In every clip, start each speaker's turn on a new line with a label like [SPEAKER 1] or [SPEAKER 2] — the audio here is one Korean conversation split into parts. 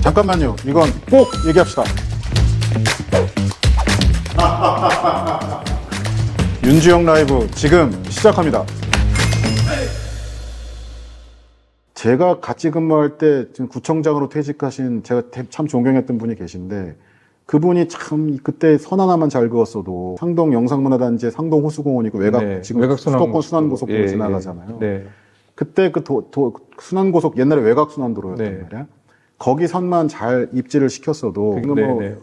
[SPEAKER 1] 잠깐만요. 이건 꼭 얘기합시다. 윤주영 라이브 지금 시작합니다. 제가 같이 근무할 때 지금 구청장으로 퇴직하신 제가 참 존경했던 분이 계신데 그분이 참 그때 선 하나만 잘 그었어도 상동 영상문화단지의 상동 호수공원이고 지금 수도권 순환고속도로
[SPEAKER 2] 예,
[SPEAKER 1] 지나가잖아요.
[SPEAKER 2] 네.
[SPEAKER 1] 그때 그 순환고속 옛날에 외곽 순환도로였단 말이야. 거기 선만 잘 입지를 시켰어도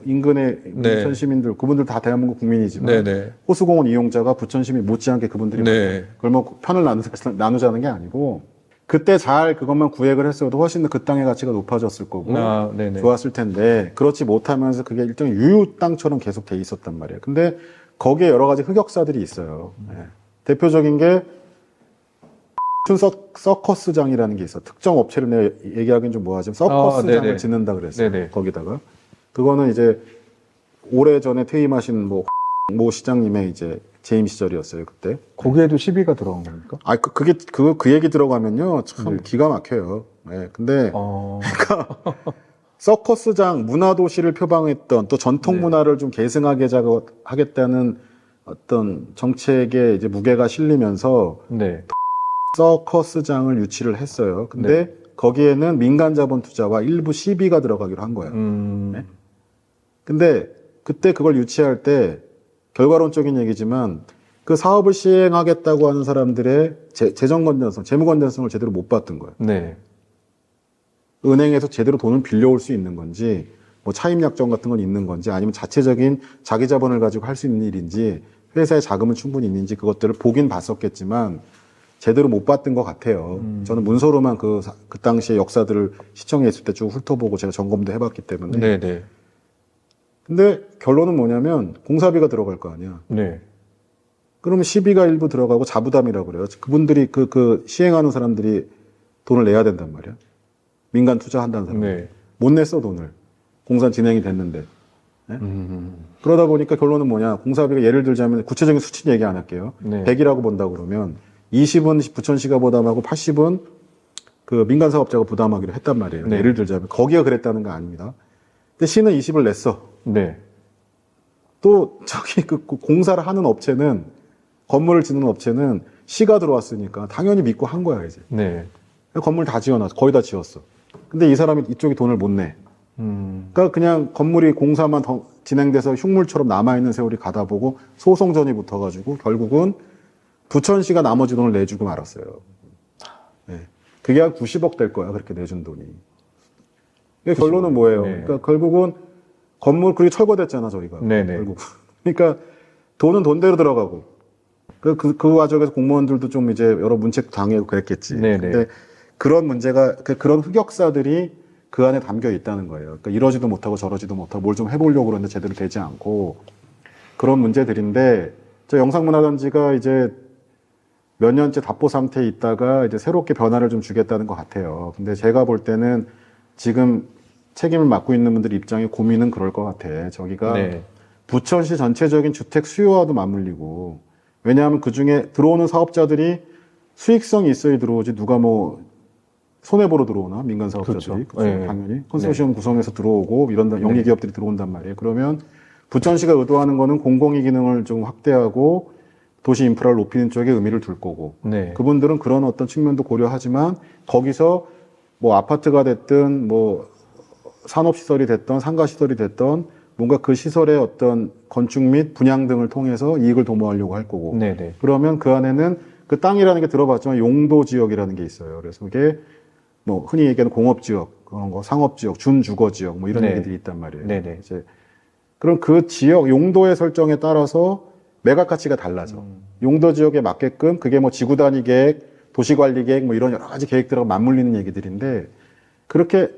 [SPEAKER 1] 인근의 부천 시민들 그분들 다 대한민국 국민이지만 호수공원 이용자가 부천 시민 못지않게 그분들이 그걸 뭐 편을 나누자는 게 아니고 그때 잘 그것만 구획을 했어도 훨씬 더 그 땅의 가치가 높아졌을 거고 좋았을 텐데 그렇지 못하면서 그게 일종의 유유 땅처럼 계속 돼 있었단 말이에요. 근데 거기에 여러 가지 흑역사들이 있어요. 대표적인 게 서커스장이라는 게 있어. 특정 업체를 내가 얘기하기는 좀 뭐하지만 서커스장을 짓는다 그랬어요. 거기다가 그거는 이제 오래전에 퇴임하신 모 시장님의 이제 재임 시절이었어요. 그때
[SPEAKER 2] 거기에도 시비가 들어간 겁니까?
[SPEAKER 1] 그 얘기 들어가면요 참 기가 막혀요. 근데 그러니까 서커스장 문화도시를 표방했던 또 전통 문화를 좀 계승하게 하겠다는 어떤 정책에 이제 무게가 실리면서 서커스장을 유치를 했어요. 근데 거기에는 민간 자본 투자와 일부 시비가 들어가기로 한 거예요. 근데 그때 그걸 유치할 때 결과론적인 얘기지만 그 사업을 시행하겠다고 하는 사람들의 재정 건전성, 재무 건전성을 제대로 못 봤던 거예요. 은행에서 제대로 돈을 빌려올 수 있는 건지, 뭐 차입 약정 같은 건 있는 건지, 아니면 자체적인 자기 자본을 가지고 할 수 있는 일인지, 회사의 자금은 충분히 있는지 그것들을 보긴 봤었겠지만 제대로 못 봤던 것 같아요. 저는 문서로만 그 당시의 역사들을 시청에 있을 때 쭉 훑어보고 제가 점검도 해봤기 때문에. 근데 결론은 뭐냐면 공사비가 들어갈 거 아니야. 그러면 시비가 일부 들어가고 자부담이라고 그래요. 그분들이 그 시행하는 사람들이 돈을 내야 된단 말이야. 민간 투자한다는 사람. 못 냈어 돈을. 공사 진행이 됐는데. 그러다 보니까 결론은 뭐냐. 공사비가 예를 들자면 구체적인 수치는 얘기 안 할게요. 100이라고 본다 그러면 20은 부천시가 부담하고 80은 그 민간 사업자가 부담하기로 했단 말이에요. 예를 들자면 거기가 그랬다는 거 아닙니다. 근데 시는 20을 냈어. 또 저기 그 공사를 하는 업체는 건물을 짓는 업체는 시가 들어왔으니까 당연히 믿고 한 거야 이제. 건물 다 지어놨어. 거의 다 지었어. 근데 이 사람이 이쪽이 돈을 못 내. 그러니까 그냥 건물이 공사만 더 진행돼서 흉물처럼 남아있는 세월이 가다 보고 소송전이 붙어가지고 결국은 부천시가 나머지 돈을 내주고 말았어요. 그게 한 90억 될 거야 그렇게 내준 돈이. 결론은 뭐예요? 그러니까 결국은 건물 그게 철거됐잖아 저희가. 결국. 그러니까 돈은 돈대로 들어가고 그 과정에서 공무원들도 좀 이제 여러 문책 당하고 그랬겠지. 근데 그런 문제가 그런 흑역사들이 그 안에 담겨 있다는 거예요. 그러니까 이러지도 못하고 저러지도 못하고 뭘 좀 해보려고 그러는데 제대로 되지 않고 그런 문제들인데 저 영상문화단지가 이제 몇 년째 답보 상태에 있다가 이제 새롭게 변화를 좀 주겠다는 것 같아요. 근데 제가 볼 때는 지금 책임을 맡고 있는 분들 입장의 고민은 그럴 것 같아. 저기가 부천시 전체적인 주택 수요와도 맞물리고 왜냐하면 그 중에 들어오는 사업자들이 수익성이 있어야 들어오지 누가 뭐 손해보러 들어오나 민간 사업자들이 당연히 컨소시엄 구성해서 들어오고 이런 영리 기업들이 들어온단 말이에요. 그러면 부천시가 의도하는 거는 공공이 기능을 좀 확대하고 도시 인프라를 높이는 쪽에 의미를 둘 거고 그분들은 그런 어떤 측면도 고려하지만 거기서 뭐 아파트가 됐든 뭐 산업시설이 됐던 상가시설이 됐던 뭔가 그 시설의 어떤 건축 및 분양 등을 통해서 이익을 도모하려고 할 거고 그러면 그 안에는 그 땅이라는 게 들어봤지만 용도지역이라는 게 있어요. 그래서 그게 뭐 흔히 얘기하는 공업지역, 그런 거, 상업지역, 준주거지역 뭐 이런 얘기들이 있단 말이에요. 이제 그럼 그 지역 용도의 설정에 따라서 매각 가치가 달라져. 용도 지역에 맞게끔 그게 뭐 지구 단위 계획, 도시 관리 계획 뭐 이런 여러 가지 계획들하고 맞물리는 얘기들인데 그렇게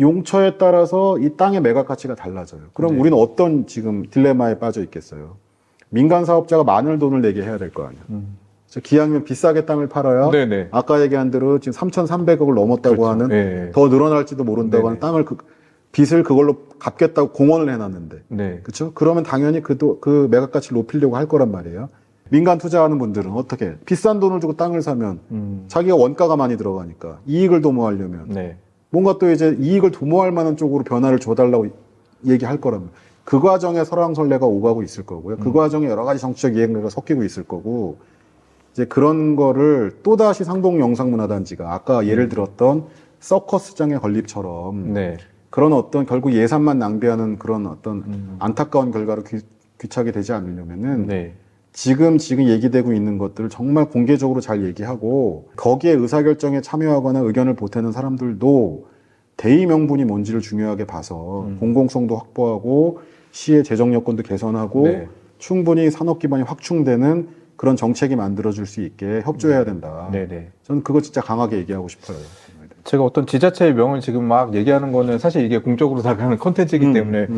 [SPEAKER 1] 용처에 따라서 이 땅의 매각 가치가 달라져요. 그럼 우리는 어떤 지금 딜레마에 빠져 있겠어요? 민간 사업자가 많은 돈을 내게 해야 될 거 아니야. 기왕이면 비싸게 땅을 팔아야 아까 얘기한 대로 지금 3,300억을 넘었다고 하는 더 늘어날지도 모른다고 하는 땅을 빚을 그걸로 갚겠다고 공언을 해놨는데 그렇죠? 그러면 당연히 그 매각 가치를 높이려고 할 거란 말이에요. 민간 투자하는 분들은 어떻게 비싼 돈을 주고 땅을 사면 자기가 원가가 많이 들어가니까 이익을 도모하려면 뭔가 또 이제 이익을 도모할 만한 쪽으로 변화를 줘달라고 얘기할 거라면 그 과정에 설왕설래가 오가고 있을 거고요. 그 과정에 여러 가지 정치적 이해가 섞이고 있을 거고 이제 그런 거를 또다시 상동 영상문화단지가 아까 예를 들었던 서커스장의 건립처럼
[SPEAKER 2] 네.
[SPEAKER 1] 그런 어떤 결국 예산만 낭비하는 그런 어떤 안타까운 결과로 귀착이 되지 않으려면은
[SPEAKER 2] 네.
[SPEAKER 1] 지금 얘기되고 있는 것들을 정말 공개적으로 잘 얘기하고 거기에 의사결정에 참여하거나 의견을 보태는 사람들도 대의 명분이 뭔지를 중요하게 봐서 공공성도 확보하고 시의 재정 여건도 개선하고
[SPEAKER 2] 네.
[SPEAKER 1] 충분히 산업 기반이 확충되는 그런 정책이 만들어질 수 있게 협조해야 된다.
[SPEAKER 2] 네네.
[SPEAKER 1] 저는 그거 진짜 강하게 얘기하고 싶어요.
[SPEAKER 2] 제가 어떤 지자체의 명을 지금 막 얘기하는 거는 사실 이게 공적으로 나가는 컨텐츠이기 때문에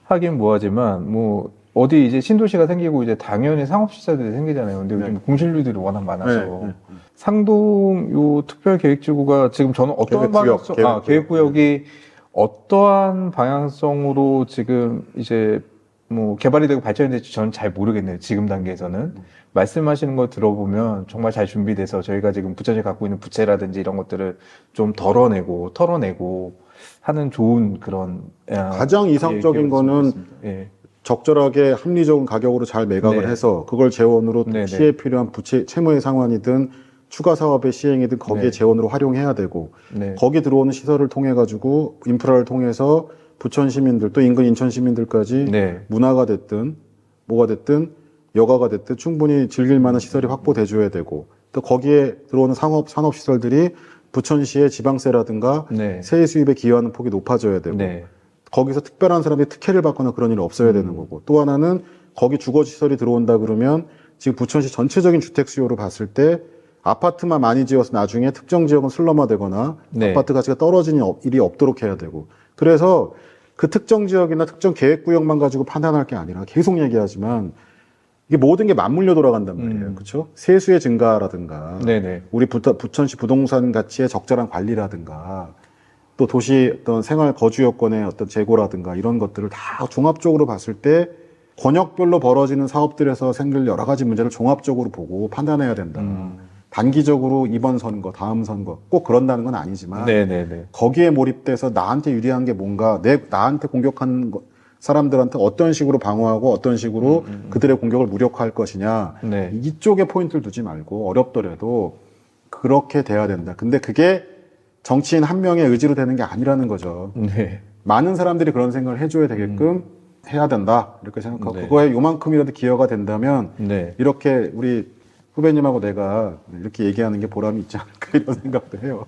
[SPEAKER 2] 하긴 뭐하지만 뭐 어디 이제 신도시가 생기고 이제 당연히 상업시설들이 생기잖아요. 근데 요즘 공실률들이 워낙 많아서 상동 요 특별계획지구가 지금 저는 어떠한 방향성, 계획구역이 어떠한 방향성으로 지금 이제 뭐 개발이 되고 발전이 될지 저는 잘 모르겠네요. 지금 단계에서는. 말씀하시는 거 들어보면 정말 잘 준비돼서 저희가 지금 부천시 갖고 있는 부채라든지 이런 것들을 좀 덜어내고 털어내고 하는 좋은 그런
[SPEAKER 1] 가장 이상적인 거는
[SPEAKER 2] 예.
[SPEAKER 1] 적절하게 합리적인 가격으로 잘 매각을
[SPEAKER 2] 네.
[SPEAKER 1] 해서 그걸 재원으로
[SPEAKER 2] 네네.
[SPEAKER 1] 시에 필요한 부채 채무의 상환이든 추가 사업의 시행이든 거기에
[SPEAKER 2] 네.
[SPEAKER 1] 재원으로 활용해야 되고
[SPEAKER 2] 네.
[SPEAKER 1] 거기 들어오는 시설을 통해 가지고 인프라를 통해서 부천 시민들 또 인근 인천 시민들까지
[SPEAKER 2] 네.
[SPEAKER 1] 문화가 됐든 뭐가 됐든 여가가 됐든 충분히 즐길 만한 시설이 확보돼 줘야 되고 또 거기에 들어오는 산업 시설들이 부천시의 지방세라든가
[SPEAKER 2] 네.
[SPEAKER 1] 세액 수입에 기여하는 폭이 높아져야 되고
[SPEAKER 2] 네.
[SPEAKER 1] 거기서 특별한 사람들이 특혜를 받거나 그런 일이 없어야 되는 거고 또 하나는 거기 주거시설이 들어온다 그러면 지금 부천시 전체적인 주택 수요로 봤을 때 아파트만 많이 지어서 나중에 특정 지역은 슬럼화되거나
[SPEAKER 2] 네.
[SPEAKER 1] 아파트 가치가 떨어지는 일이 없도록 해야 되고 그래서 그 특정 지역이나 특정 계획구역만 가지고 판단할 게 아니라 계속 얘기하지만 이게 모든 게 맞물려 돌아간단 말이에요. 그렇죠? 세수의 증가라든가
[SPEAKER 2] 네네.
[SPEAKER 1] 우리 부천시 부동산 가치의 적절한 관리라든가 또 도시 어떤 생활 거주 여건의 어떤 재고라든가 이런 것들을 다 종합적으로 봤을 때 권역별로 벌어지는 사업들에서 생길 여러 가지 문제를 종합적으로 보고 판단해야 된다. 단기적으로 이번 선거, 다음 선거 꼭 그런다는 건 아니지만
[SPEAKER 2] 네네네.
[SPEAKER 1] 거기에 몰입돼서 나한테 유리한 게 뭔가 나한테 공격하는 사람들한테 어떤 식으로 방어하고 어떤 식으로 그들의 공격을 무력화할 것이냐
[SPEAKER 2] 네.
[SPEAKER 1] 이쪽에 포인트를 두지 말고 어렵더라도 그렇게 돼야 된다. 근데 그게 정치인 한 명의 의지로 되는 게 아니라는 거죠.
[SPEAKER 2] 네.
[SPEAKER 1] 많은 사람들이 그런 생각을 해줘야 되게끔 해야 된다. 이렇게 생각하고
[SPEAKER 2] 네.
[SPEAKER 1] 그거에 요만큼이라도 기여가 된다면
[SPEAKER 2] 네.
[SPEAKER 1] 이렇게 우리 후배님하고 내가 이렇게 얘기하는 게 보람이 있지 않을까 이런 생각도 해요.